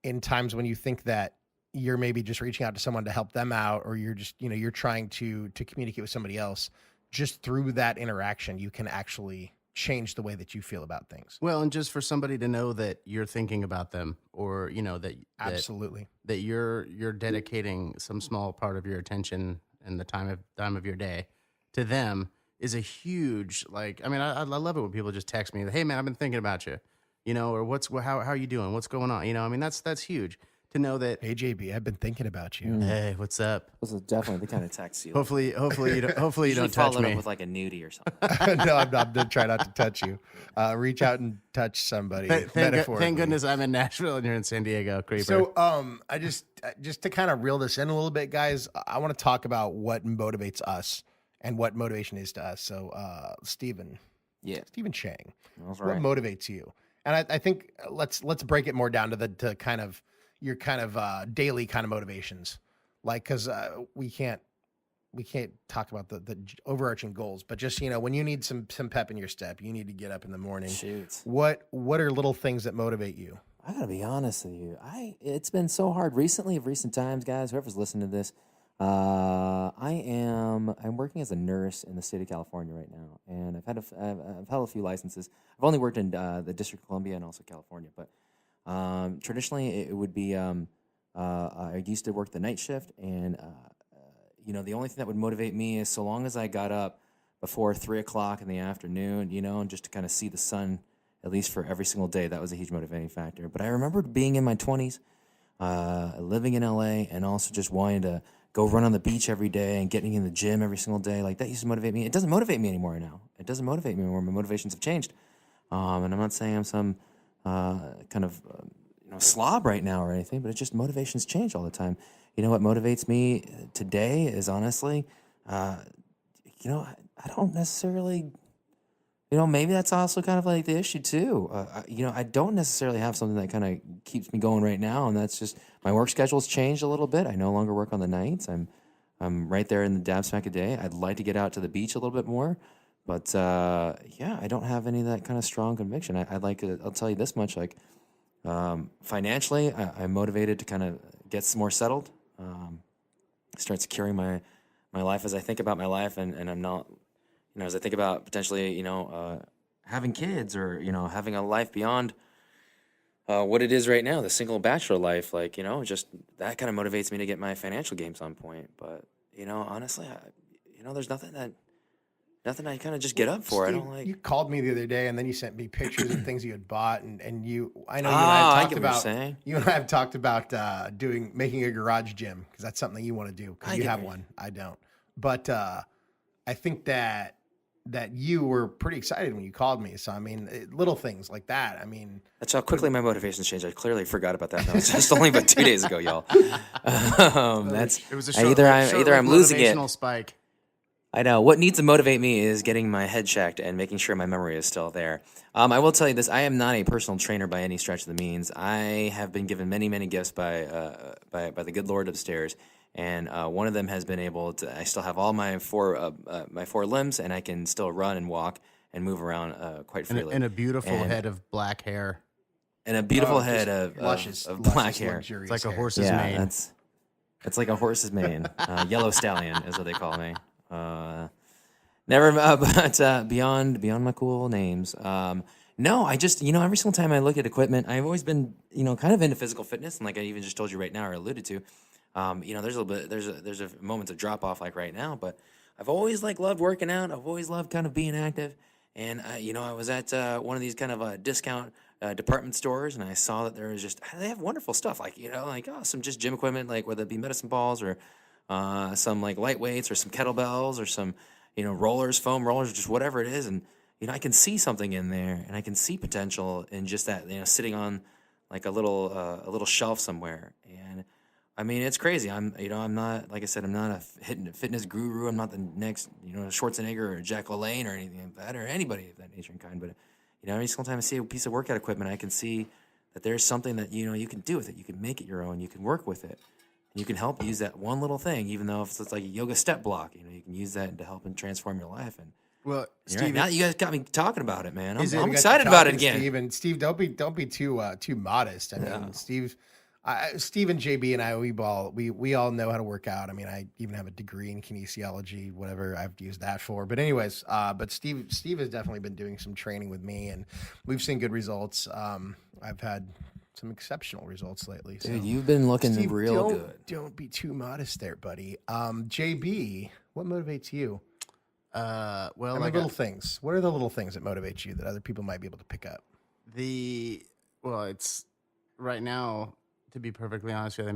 Speaker 4: in times when you think that you're maybe just reaching out to someone to help them out, or you're just, you're trying to communicate with somebody else, just through that interaction, you can actually change the way that you feel about things.
Speaker 3: Well, and just for somebody to know that you're thinking about them, or
Speaker 4: Absolutely.
Speaker 3: that you're dedicating some small part of your attention and the time of your day to them is a huge, like, I mean, I love it when people just text me, hey man, I've been thinking about you, or how are you doing? What's going on? I mean, that's huge. To know that,
Speaker 4: hey JB, I've been thinking about you.
Speaker 3: Hey, what's up?
Speaker 5: Those are definitely the kind of text you.
Speaker 3: Hopefully you don't touch
Speaker 5: follow
Speaker 3: me
Speaker 5: up with like a nudie or something.
Speaker 4: No, I'm going to try not to touch you. Reach out and touch somebody.
Speaker 3: Thank goodness I'm in Nashville and you're in San Diego, creeper.
Speaker 4: So, I just to kind of reel this in a little bit, guys, I want to talk about what motivates us and what motivation is to us. So, Stephen Chang,
Speaker 5: That's
Speaker 4: what
Speaker 5: right.
Speaker 4: motivates you? And I think let's break it more down to kind of your kind of daily kind of motivations, like because we can't talk about the overarching goals, but just when you need some pep in your step, you need to get up in the morning.
Speaker 5: Shoot.
Speaker 4: What are little things that motivate you?
Speaker 5: I gotta be honest with you. It's been so hard recently, of recent times, guys. Whoever's listening to this, I'm working as a nurse in the state of California right now, and I've held a few licenses. I've only worked in the District of Columbia and also California, but traditionally it would be I used to work the night shift, and the only thing that would motivate me is so long as I got up before 3:00 in the afternoon, and just to kind of see the sun at least for every single day. That was a huge motivating factor. But I remember being in my 20s, living in LA, and also just wanting to go run on the beach every day and getting in the gym every single day. Like, that used to motivate me. It doesn't motivate me anymore now. It doesn't motivate me anymore. My motivations have changed. And I'm not saying I'm some kind of slob right now or anything, but it's just motivations change all the time. You know what motivates me today is honestly, I don't necessarily, maybe that's also kind of like the issue too. I don't necessarily have something that kind of keeps me going right now, and that's just my work schedule's changed a little bit. I no longer work on the nights. I'm right there in the dab smack a day. I'd like to get out to the beach a little bit more, but I don't have any of that kind of strong conviction. I'll tell you this much, like financially, I'm motivated to kind of get more settled, start securing my life as I think about my life, and I'm not. As I think about potentially, having kids or, having a life beyond what it is right now, the single bachelor life, just that kind of motivates me to get my financial games on point. But, honestly, there's nothing I kind of just get up for.
Speaker 4: Steve,
Speaker 5: I don't like.
Speaker 4: You called me the other day, and then you sent me pictures of things you had bought, and I know you and
Speaker 5: I
Speaker 4: I
Speaker 5: get what you're saying.
Speaker 4: you and I have talked about making a garage gym, because that's something that you want to do, because you have one. I don't. But I think that you were pretty excited when you called me. So, I mean, little things like that. I mean,
Speaker 5: That's how quickly my motivations changed. I clearly forgot about that. That was just only about 2 days ago, y'all. It
Speaker 3: was a
Speaker 5: either I'm losing it.
Speaker 3: motivational spike.
Speaker 5: I know. What needs to motivate me is getting my head checked and making sure my memory is still there. I will tell you this. I am not a personal trainer by any stretch of the means. I have been given many, many gifts by the good Lord upstairs. And one of them has been able to. I still have all my four limbs, and I can still run and walk and move around quite freely.
Speaker 3: And a beautiful head of black hair.
Speaker 5: And a beautiful head
Speaker 4: luscious,
Speaker 5: of black hair.
Speaker 3: It's like a horse's mane.
Speaker 5: It's like a horse's mane. Yellow stallion is what they call me. But beyond my cool names. No, I just every single time I look at equipment, I've always been kind of into physical fitness, and like I even just told you right now or alluded to. There's a moments of drop off like right now, but I've always loved working out. I've always loved kind of being active, and I was at one of these kind of discount department stores, and I saw that there was they have wonderful stuff some just gym equipment, like whether it be medicine balls or some like light weights or some kettlebells or some rollers, foam rollers, just whatever it is, and I can see something in there, and I can see potential in just that sitting on like a little shelf somewhere. And I mean, it's crazy. I'm not, like I said, I'm not a fitness guru. I'm not the next, Schwarzenegger or Jack LaLanne or anything like that, or anybody of that nature and kind. But, every single time I see a piece of workout equipment, I can see that there's something that, you can do with it. You can make it your own. You can work with it. And you can help use that one little thing, even though if it's like a yoga step block, you can use that to help and transform your life. And
Speaker 3: well,
Speaker 5: Steve, now you guys got me talking about it, man. I'm
Speaker 4: we got
Speaker 5: excited
Speaker 4: you
Speaker 5: about it
Speaker 4: talking,
Speaker 5: again.
Speaker 4: Steve, don't be too modest. I mean, Steve and JB and I, we all know how to work out. I mean, I even have a degree in kinesiology, whatever I've used that for. But anyways, but Steve has definitely been doing some training with me, and we've seen good results. I've had some exceptional results lately. So.
Speaker 5: Dude, you've been looking
Speaker 4: Steve,
Speaker 5: real good.
Speaker 4: Don't be too modest there, buddy. JB, what motivates you? Little things. What are the little things that motivate you that other people might be able to pick up?
Speaker 3: It's right now. To be perfectly honest with you, I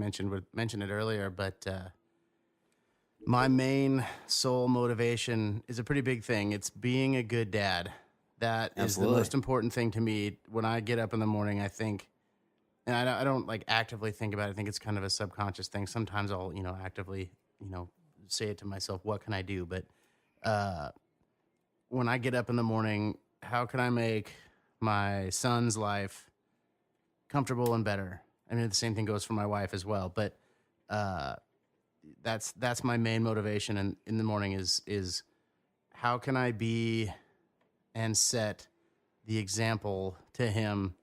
Speaker 3: mentioned it earlier, but my main sole motivation is a pretty big thing. It's being a good dad. That is the most important thing to me. When I get up in the morning, I think, and I don't like actively think about it. I think it's kind of a subconscious thing. Sometimes I'll, actively, say it to myself, what can I do? But when I get up in the morning, how can I make my son's life comfortable and better? I mean, the same thing goes for my wife as well. But that's my main motivation in the morning is how can I be and set the example to him.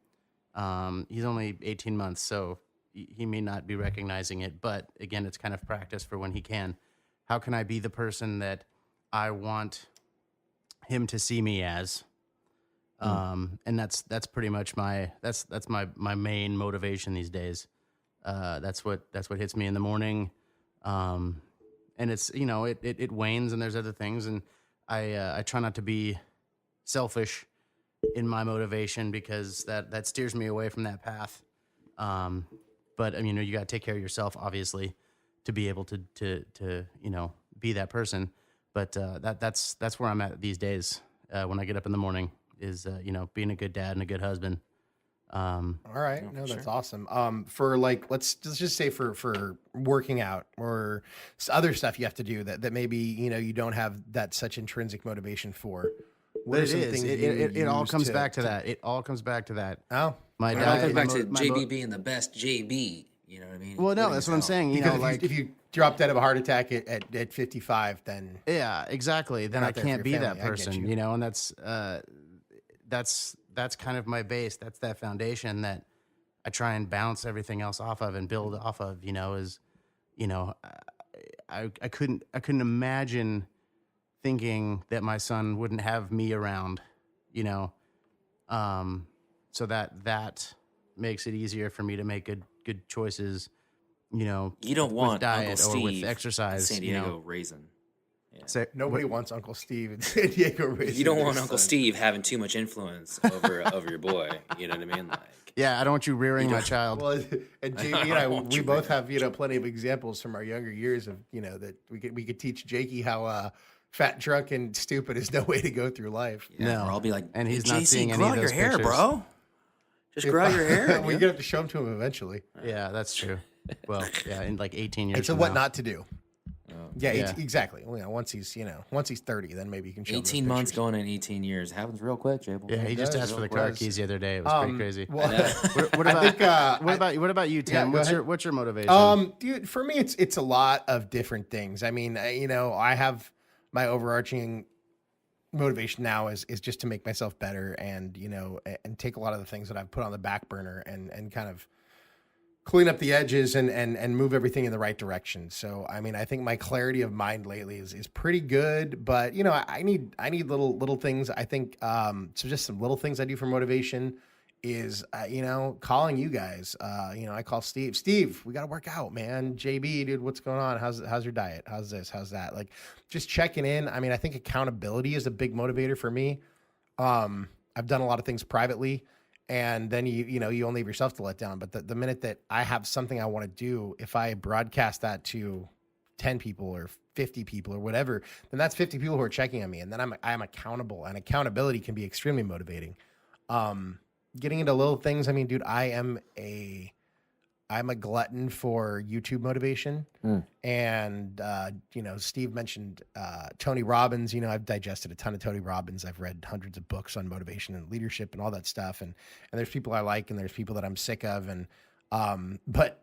Speaker 3: He's only 18 months, so he may not be recognizing it. But again, it's kind of practice for when he can. How can I be the person that I want him to see me as? And that's pretty much my main motivation these days. That's what hits me in the morning. And it's, it wanes and there's other things. And I try not to be selfish in my motivation because that steers me away from that path. But I mean, you got to take care of yourself, obviously, to be able to be that person. But that's where I'm at these days. When I get up in the morning is, being a good dad and a good husband.
Speaker 4: All right. No, that's awesome. For like, let's just say for working out or other stuff you have to do that maybe, you don't have that such intrinsic motivation for. What are some things
Speaker 3: it all comes back to that. It all comes back to that.
Speaker 4: Oh,
Speaker 3: my
Speaker 5: It
Speaker 3: dad.
Speaker 5: all comes back to JB being the best JB. You know what I mean?
Speaker 3: Well, no, that's what I'm saying.
Speaker 4: because if you drop dead of a heart attack at 55, then
Speaker 3: yeah, exactly. Then I
Speaker 4: out there for
Speaker 3: can't
Speaker 4: your
Speaker 3: be
Speaker 4: family.
Speaker 3: that
Speaker 4: I get
Speaker 3: person,
Speaker 4: you.
Speaker 3: and that's kind of my base. That's that foundation that I try and bounce everything else off of and build off of. I couldn't imagine thinking that my son wouldn't have me around, so that makes it easier for me to make good choices.
Speaker 5: You don't
Speaker 3: with
Speaker 5: want
Speaker 3: diet
Speaker 5: Uncle
Speaker 3: or
Speaker 5: Steve
Speaker 3: with exercise.
Speaker 5: San Diego raisin.
Speaker 3: So,
Speaker 4: nobody wants Uncle Steve in San Diego. Raising
Speaker 5: You don't
Speaker 4: their
Speaker 5: want Uncle
Speaker 4: son.
Speaker 5: Steve having too much influence over your boy. You know what I mean? Like,
Speaker 3: yeah, I don't want you rearing my child.
Speaker 4: Well, and JB and I, we both have plenty of examples from our younger years of that we could teach Jakey how fat, drunk, and stupid is no way to go through life.
Speaker 3: No.
Speaker 5: or I'll be like,
Speaker 3: And he's
Speaker 5: "Hey,
Speaker 3: not
Speaker 5: JC,
Speaker 3: seeing any
Speaker 5: grow
Speaker 3: of
Speaker 5: out your
Speaker 3: those
Speaker 5: hair,
Speaker 3: pictures."
Speaker 5: bro. Just grow out your hair.
Speaker 4: We're
Speaker 5: dude."
Speaker 4: gonna have to show them to him eventually.
Speaker 3: Yeah, that's true. Well, yeah, in like 18 years.
Speaker 4: It's a
Speaker 3: from
Speaker 4: what
Speaker 3: now.
Speaker 4: not to do. Yeah,
Speaker 3: Yeah.
Speaker 4: Exactly. Well, once he's 30, then maybe you can show him those
Speaker 5: 18 months
Speaker 4: pictures.
Speaker 5: going in 18 years happens real quick, Jable.
Speaker 3: Yeah, he just
Speaker 4: does,
Speaker 3: asked for the
Speaker 4: it
Speaker 3: car
Speaker 4: does.
Speaker 3: keys the other day. It was pretty crazy.
Speaker 4: Well,
Speaker 3: What
Speaker 4: I
Speaker 3: about
Speaker 4: think,
Speaker 3: what about you, Tim?
Speaker 4: go ahead.
Speaker 3: What's your motivation?
Speaker 4: Dude, for me, it's a lot of different things. I mean, I have my overarching motivation now is just to make myself better and and take a lot of the things that I've put on the back burner and kind of clean up the edges and move everything in the right direction. So, I mean, I think my clarity of mind lately is pretty good, but I need little things. I think, so just some little things I do for motivation is, calling you guys, I call Steve, we got to work out, man. JB, dude, what's going on? How's your diet? How's this? How's that? Like just checking in. I mean, I think accountability is a big motivator for me. I've done a lot of things privately, and then you only leave yourself to let down. But the minute that I have something I want to do, if I broadcast that to 10 people or 50 people or whatever, then that's 50 people who are checking on me. And then I'm accountable, and accountability can be extremely motivating. Getting into little things. I mean, dude, I'm a glutton for YouTube motivation. And, Steve mentioned Tony Robbins. I've digested a ton of Tony Robbins. I've read hundreds of books on motivation and leadership and all that stuff. And there's people I like and there's people that I'm sick of. And but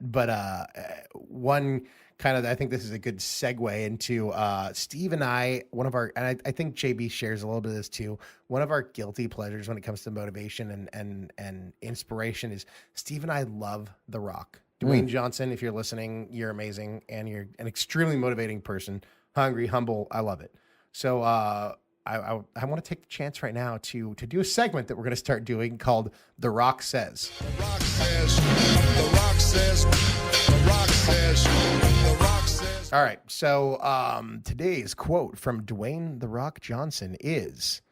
Speaker 4: one kind of, I think this is a good segue into Steve and I, and I think JB shares a little bit of this too. One of our guilty pleasures when it comes to motivation and inspiration is Steve and I love The Rock. Dwayne Johnson, if you're listening, you're amazing and you're an extremely motivating person. Hungry, humble, I love it. So I want to take the chance right now to do a segment that we're going to start doing called The Rock Says.
Speaker 2: The Rock says, The Rock says, The Rock says, The Rock says.
Speaker 4: All right. So today's quote from Dwayne The Rock Johnson is,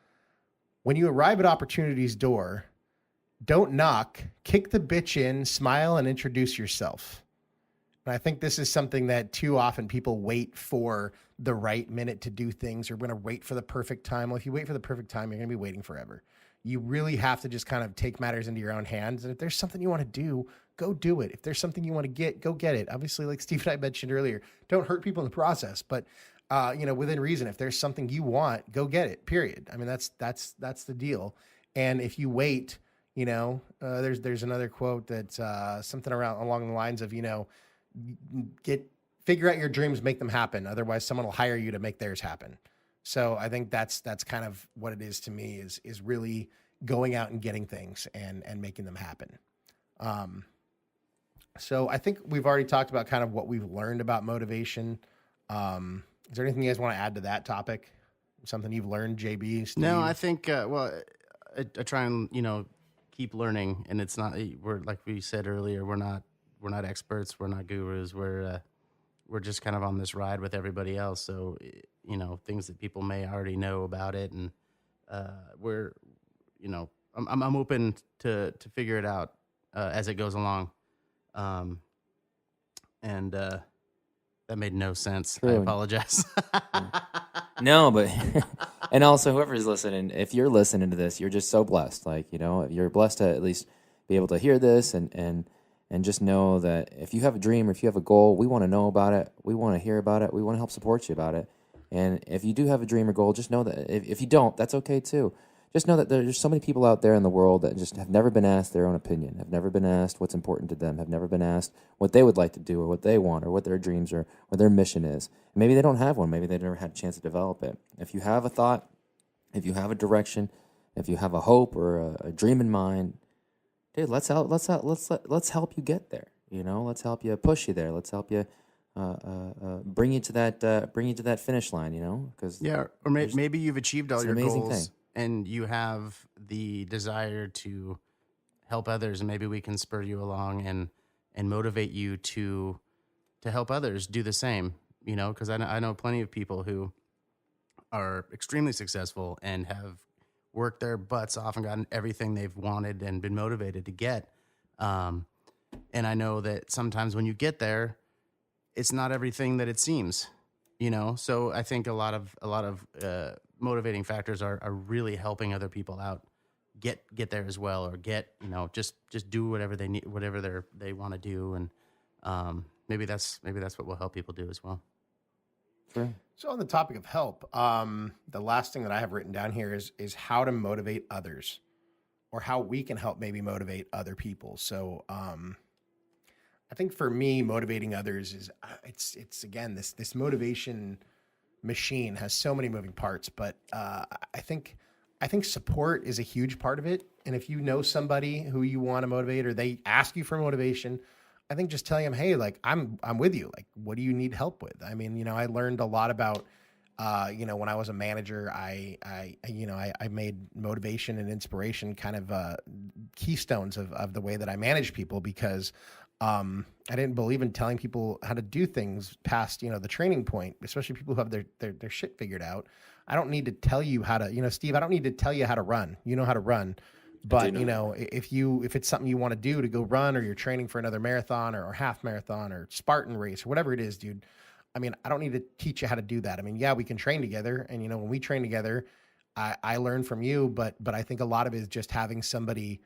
Speaker 4: "When you arrive at opportunity's door, don't knock, kick the bitch in, smile, and introduce yourself." And I think this is something that too often people wait for the right minute to do things, or we're going to wait for the perfect time. Well, if you wait for the perfect time, you're going to be waiting forever. You really have to just kind of take matters into your own hands. And if there's something you want to do, go do it. If there's something you want to get, go get it. Obviously, like Steve and I mentioned earlier, don't hurt people in the process. But within reason. If there's something you want, go get it, period. I mean, that's the deal. And if you wait, there's another quote that's something along the lines of, figure out your dreams, make them happen. Otherwise someone will hire you to make theirs happen. So I think that's kind of what it is to me, is really going out and getting things and making them happen. So I think we've already talked about kind of what we've learned about motivation. Is there anything you guys want to add to that topic? Something you've learned, JB, Steve?
Speaker 3: No, I think, I try and, keep learning, and it's not, we're, like we said earlier, we're not experts. We're not gurus. We're just kind of on this ride with everybody else. So, things that people may already know about it. And, I'm open to figure it out, as it goes along. That made no sense.
Speaker 5: True.
Speaker 3: I apologize.
Speaker 5: No, but and also whoever's listening, if you're listening to this, you're just so blessed. Like, you're blessed to at least be able to hear this and just know that if you have a dream or if you have a goal, we want to know about it. We want to hear about it. We want to help support you about it. And if you do have a dream or goal, just know that if you don't, that's okay too. Just know that there's so many people out there in the world that just have never been asked their own opinion, have never been asked what's important to them, have never been asked what they would like to do or what they want or what their dreams are, what their mission is. Maybe they don't have one. Maybe they've never had a chance to develop it. If you have a thought, if you have a direction, if you have a hope or a dream in mind, dude, let's help you get there. Let's help you, push you there. Let's help you bring you to that finish line. Because
Speaker 3: or maybe you've achieved all your
Speaker 5: amazing
Speaker 3: goals.
Speaker 5: thing.
Speaker 3: And you have the desire to help others, and maybe we can spur you along and motivate you to help others do the same. Because I know plenty of people who are extremely successful and have worked their butts off and gotten everything they've wanted and been motivated to get. And I know that sometimes when you get there, it's not everything that it seems. So I think a lot of motivating factors are really helping other people out get there as well, or just do whatever they need, whatever they want to do, and maybe that's what will help people do as well.
Speaker 5: Sure.
Speaker 4: So on the topic of help, the last thing that I have written down here is how to motivate others, or how we can help maybe motivate other people. So I think for me, motivating others is it's again this motivation machine has so many moving parts, but I think support is a huge part of it. And if you know somebody who you want to motivate, or they ask you for motivation, I think just telling them, hey, like I'm with you. Like, what do you need help with? I mean, I learned a lot about when I was a manager, I made motivation and inspiration kind of keystones of the way that I manage people, because I didn't believe in telling people how to do things past, the training point, especially people who have their shit figured out. I don't need to tell you how to, Steve, I don't need to tell you how to run. You know how to run. But, if it's something you want to do to go run, or you're training for another marathon or half marathon or Spartan race or whatever it is, dude, I mean, I don't need to teach you how to do that. I mean, yeah, we can train together. And, when we train together, I learn from you, but I think a lot of it is just having somebody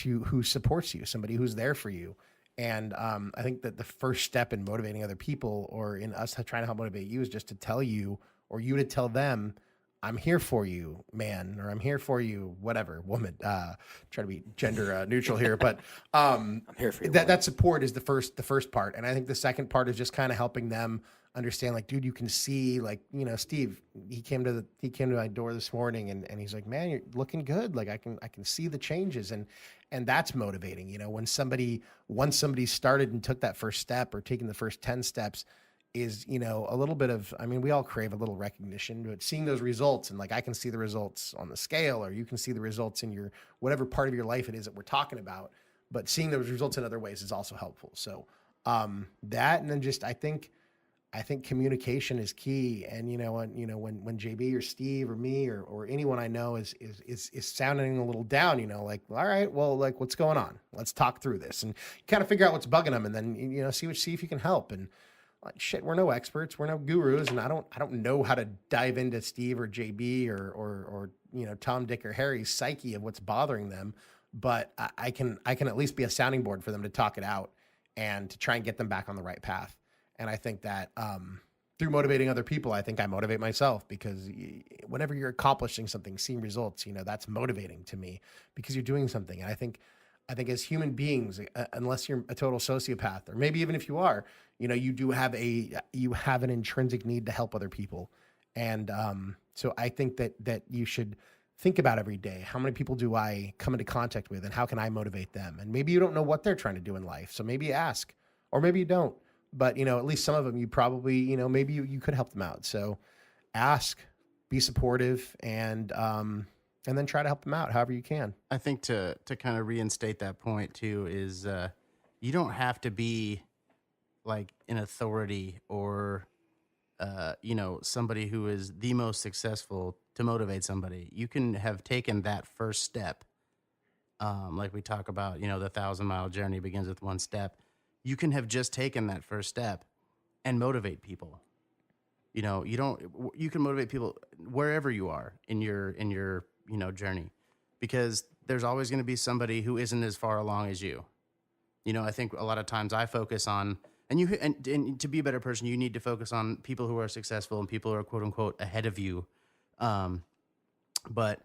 Speaker 4: who supports you, somebody who's there for you. And I think that the first step in motivating other people, or in us trying to help motivate you, is just to tell you, or you to tell them, I'm here for you, man, or I'm here for you, whatever, woman. Try to be gender neutral here, but
Speaker 5: I'm here for you.
Speaker 4: That support is the first part. And I think the second part is just kind of helping them understand, like, dude, you can see, like, Steve, he came to my door this morning, and he's like, man, you're looking good. Like, I can see the changes, and that's motivating. Once somebody started and took that first step, or taking the first 10 steps, is, a little bit of, I mean, we all crave a little recognition, but seeing those results, and like, I can see the results on the scale, or you can see the results in your, whatever part of your life it is that we're talking about, but seeing those results in other ways is also helpful. So, that, and then just, I think communication is key. And, when JB or Steve or me or anyone I know is sounding a little down, like, all right, well, like, what's going on? Let's talk through this, and kind of figure out what's bugging them, and then, see if you can help. And like, shit, we're no experts, we're no gurus, and I don't know how to dive into Steve or JB or Tom, Dick, or Harry's psyche of what's bothering them, but I can at least be a sounding board for them to talk it out and to try and get them back on the right path. And I think that through motivating other people, I think I motivate myself, because whenever you're accomplishing something, seeing results, that's motivating to me, because you're doing something. And I think as human beings, unless you're a total sociopath, or maybe even if you are, you have an intrinsic need to help other people. And so I think that you should think about every day, how many people do I come into contact with, and how can I motivate them? And maybe you don't know what they're trying to do in life, so maybe you ask, or maybe you don't. But, at least some of them, you probably, maybe you could help them out. So ask, be supportive, and then try to help them out however you can.
Speaker 3: I think to kind of reinstate that point too is you don't have to be like an authority or somebody who is the most successful to motivate somebody. You can have taken that first step, like we talk about. The 1,000-mile journey begins with one step. You can have just taken that first step and motivate people. You can motivate people wherever you are in your journey, because there's always going to be somebody who isn't as far along as you. I think a lot of times I focus on, and to be a better person, you need to focus on people who are successful and people who are quote unquote ahead of you. But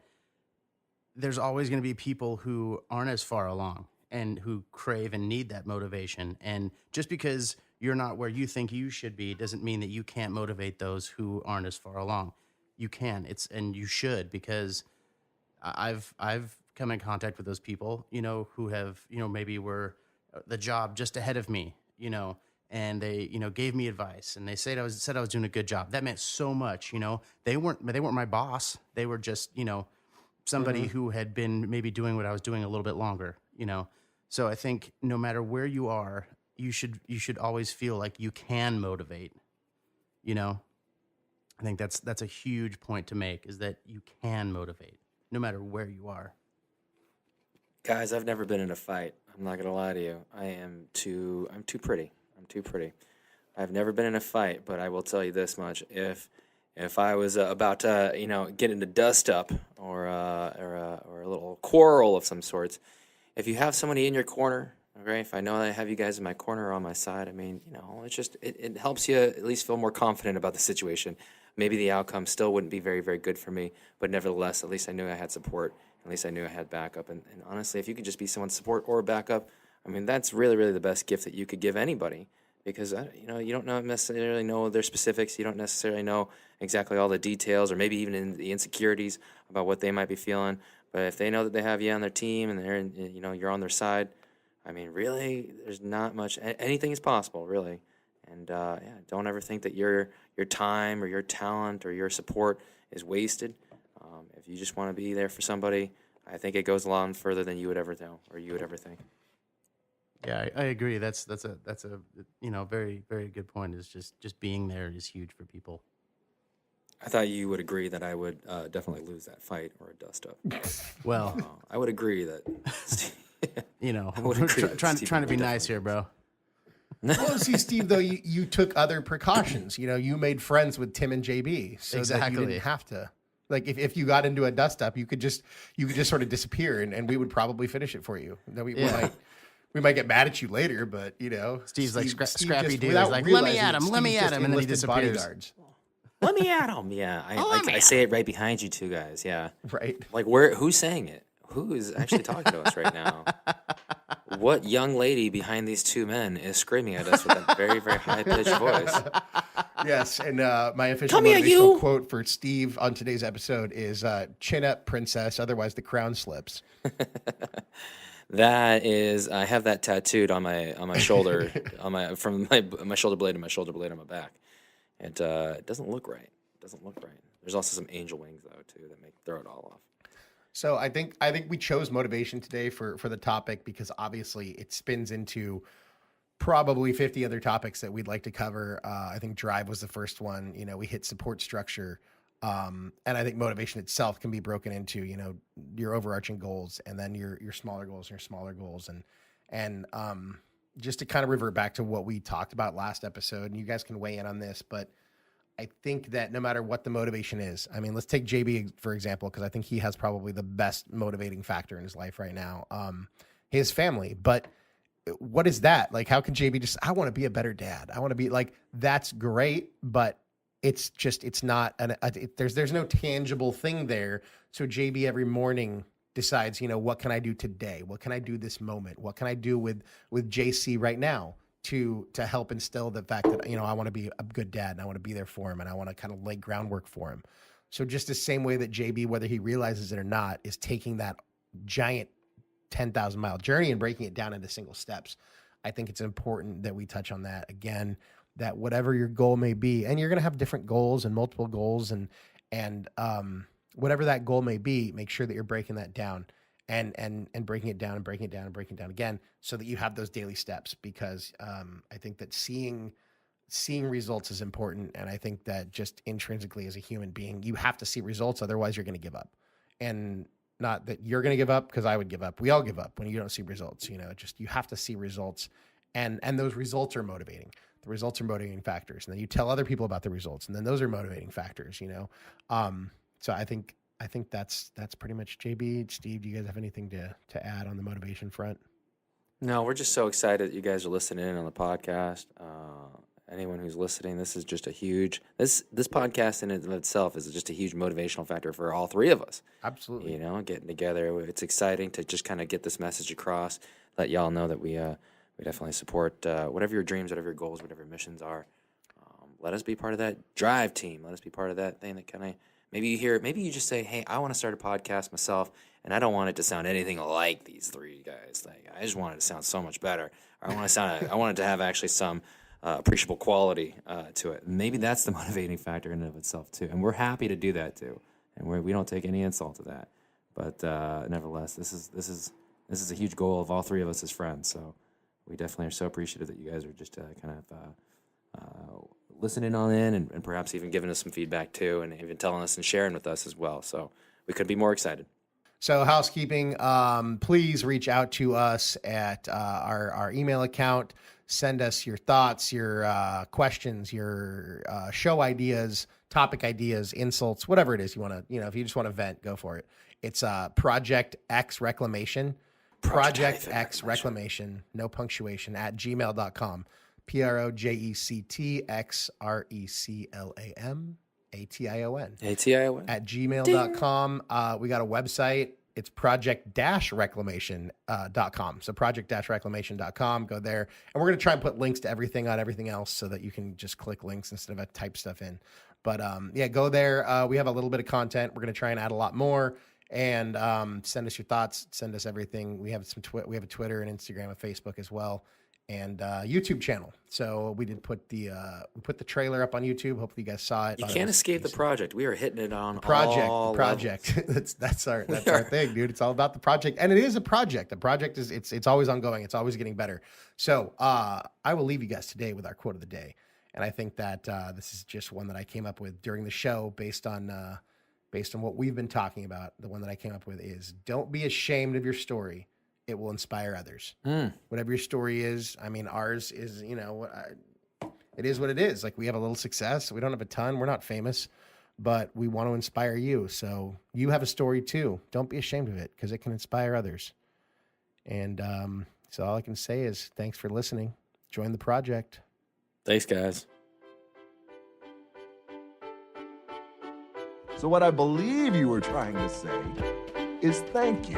Speaker 3: there's always going to be people who aren't as far along and who crave and need that motivation. And just because you're not where you think you should be doesn't mean that you can't motivate those who aren't as far along. You can. And you should, because I've come in contact with those people, who have, maybe were the job just ahead of me, and they, gave me advice, and they said I was doing a good job. That meant so much. They weren't my boss. They were just, somebody who had been maybe doing what I was doing a little bit longer, So I think no matter where you are, you should always feel like you can motivate, I think that's a huge point to make, is that you can motivate no matter where you are.
Speaker 5: Guys, I've never been in a fight. I'm not gonna lie to you. I'm too pretty. I'm too pretty. I've never been in a fight, but I will tell you this much: if I was about to get into dust up or a little quarrel of some sorts, if you have somebody in your corner, okay, if I know I have you guys in my corner or on my side, I mean, it's just it helps you at least feel more confident about the situation. Maybe the outcome still wouldn't be very, very good for me, but nevertheless, at least I knew I had support. At least I knew I had backup. And honestly, if you could just be someone's support or backup, I mean, that's really, really the best gift that you could give anybody, because you don't necessarily know their specifics. You don't necessarily know exactly all the details, or maybe even in the insecurities about what they might be feeling. But if they know that they have you on their team and you're on their side, I mean, really, there's not much. Anything is possible, really. And don't ever think that your time or your talent or your support is wasted. If you just want to be there for somebody, I think it goes a lot further than you would ever know or you would ever think.
Speaker 3: Yeah, I agree. That's a very, very good point. Is just being there is huge for people.
Speaker 5: I thought you would agree that I would definitely lose that fight or a dust up.
Speaker 3: Well,
Speaker 5: I would agree that.
Speaker 3: We're trying to be nice here, bro.
Speaker 4: Well, see, Steve, though, you took other precautions. You made friends with Tim and JB, so that you didn't have to. Like, if you got into a dust up, you could just sort of disappear, and we would probably finish it for you. Then we might get mad at you later, but
Speaker 3: Steve's like
Speaker 4: Steve
Speaker 3: scrappy
Speaker 4: just,
Speaker 3: dude. He's like, let me at him, and then he
Speaker 4: enlisted
Speaker 3: disappears.
Speaker 4: bodyguards.
Speaker 5: Let me at him. Yeah, I say it right behind you two guys. Yeah,
Speaker 4: right.
Speaker 5: Like, who's saying it? Who is actually talking to us right now? What young lady behind these two men is screaming at us with a very, very high-pitched voice?
Speaker 4: Yes, and my official motivational quote for Steve on today's episode is "Chin up, princess, otherwise the crown slips."
Speaker 5: That is, I have that tattooed on my shoulder, from my shoulder blade to my shoulder blade on my back. It doesn't look right. It doesn't look right. There's also some angel wings though too that throw it all off.
Speaker 4: So I think we chose motivation today for the topic, because obviously it spins into probably 50 other topics that we'd like to cover. I think drive was the first one. We hit support structure. And I think motivation itself can be broken into, your overarching goals, and then your smaller goals and your smaller goals. And just to kind of revert back to what we talked about last episode, and you guys can weigh in on this, but I think that no matter what the motivation is, I mean, let's take JB, for example, because I think he has probably the best motivating factor in his life right now, his family. But what is that? Like, how can JB just, I want to be a better dad. I want to be like, that's great, but it's just, it's not, there's no tangible thing there. So JB every morning decides, what can I do today? What can I do this moment? What can I do with JC right now to help instill the fact that, I want to be a good dad and I want to be there for him and I want to kind of lay groundwork for him. So just the same way that JB, whether he realizes it or not, is taking that giant 10,000 mile journey and breaking it down into single steps. I think it's important that we touch on that again, that whatever your goal may be, and you're going to have different goals and multiple goals and whatever that goal may be, make sure that you're breaking that down and breaking it down and breaking it down and breaking it down again so that you have those daily steps, because I think that seeing results is important. And I think that just intrinsically as a human being, you have to see results. Otherwise you're going to give up. And not that you're going to give up, because I would give up. We all give up when you don't see results, just, you have to see results, and those results are motivating. The results are motivating factors. And then you tell other people about the results, and then those are motivating factors, So I think that's pretty much JB. Steve, do you guys have anything to add on the motivation front?
Speaker 5: No, we're just so excited that you guys are listening in on the podcast. Anyone who's listening, this is just a huge, this podcast in itself is just a huge motivational factor for all three of us.
Speaker 4: Absolutely.
Speaker 5: Getting together. It's exciting to just kind of get this message across, let y'all know that we definitely support whatever your dreams, whatever your goals, whatever your missions are. Let us be part of that drive team. Let us be part of that thing that kind of, maybe you just say, hey, I want to start a podcast myself, and I don't want it to sound anything like these three guys. Like, I just want it to sound so much better. Or I want it to have actually some appreciable quality to it. Maybe that's the motivating factor in and of itself too, and we're happy to do that too. And we don't take any insult to that. But nevertheless, this is a huge goal of all three of us as friends. So we definitely are so appreciative that you guys are just kind of listening on in and perhaps even giving us some feedback too, and even telling us and sharing with us as well. So we couldn't be more excited.
Speaker 4: So housekeeping, please reach out to us at our email account. Send us your thoughts, your questions, your show ideas, topic ideas, insults, whatever it is you want to, if you just want to vent, go for it. It's Project X Reclamation, Project X Reclamation, no punctuation, at gmail.com. PROJECTXRECLAM ATION at gmail.com. We got a website. It's project-reclamation.com. So project-reclamation.com. Go there. And we're going to try and put links to everything on everything else so that you can just click links instead of type stuff in. But go there. We have a little bit of content. We're going to try and add a lot more. And send us your thoughts. Send us everything. We have we have a Twitter and Instagram and Facebook as well. And YouTube channel. So we did put the trailer up on YouTube. Hopefully you guys saw it.
Speaker 5: You can't escape the project. We are hitting it on
Speaker 4: project.
Speaker 5: all
Speaker 4: Project. that's our thing, dude. It's all about the project, and it is a project. The project is it's always ongoing. It's always getting better. So I will leave you guys today with our quote of the day, and I think that this is just one that I came up with during the show based on what we've been talking about. The one that I came up with is, "Don't be ashamed of your story. It will inspire others." Whatever your story is. I mean, ours is, it is what it is. Like, we have a little success. We don't have a ton. We're not famous, but we want to inspire you. So you have a story too. Don't be ashamed of it, because it can inspire others. And so all I can say is thanks for listening. Join the project.
Speaker 5: Thanks, guys.
Speaker 6: So what I believe you were trying to say is thank you.